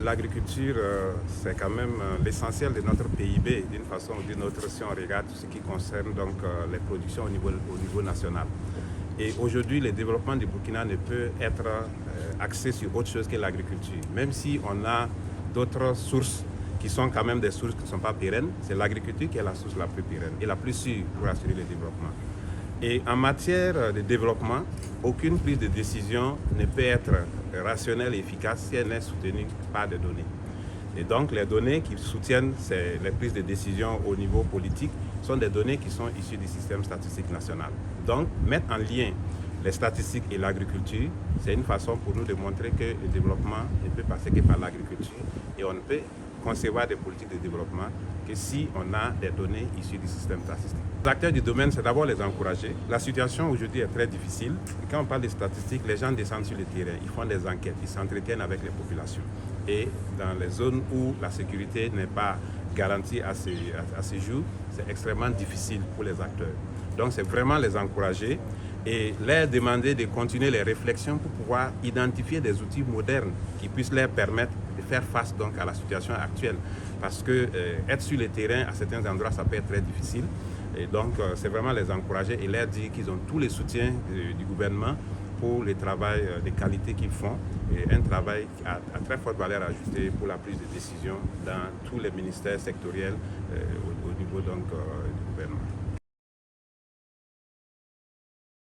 L'agriculture, c'est quand même l'essentiel de notre PIB, d'une façon ou d'une autre, si on regarde tout ce qui concerne donc, les productions au niveau national. Et aujourd'hui, le développement du Burkina ne peut être axé sur autre chose que l'agriculture. Même si on a d'autres sources qui sont quand même des sources qui ne sont pas pérennes, c'est l'agriculture qui est la source la plus pérenne et la plus sûre pour assurer le développement. Et en matière de développement, aucune prise de décision ne peut être rationnelle et efficace si elle n'est soutenue par des données. Et donc les données qui soutiennent les prises de décision au niveau politique sont des données qui sont issues du système statistique national. Donc mettre en lien les statistiques et l'agriculture, c'est une façon pour nous de montrer que le développement ne peut passer que par l'agriculture et on ne peut concevoir des politiques de développement que si on a des données issues du système statistique. Les acteurs du domaine, c'est d'abord les encourager. La situation aujourd'hui est très difficile. Et quand on parle de statistiques, les gens descendent sur le terrain, ils font des enquêtes, ils s'entretiennent avec les populations. Et dans les zones où la sécurité n'est pas garantie à ce jour, c'est extrêmement difficile pour les acteurs. Donc c'est vraiment les encourager et leur demander de continuer les réflexions pour pouvoir identifier des outils modernes qui puissent leur permettre de faire face donc à la situation actuelle. Parce que être sur le terrain à certains endroits, ça peut être très difficile. Et donc c'est vraiment les encourager et leur dire qu'ils ont tous les soutiens du gouvernement pour le travail de qualité qu'ils font et un travail à très forte valeur ajoutée pour la prise de décision dans tous les ministères sectoriels au niveau donc, du gouvernement.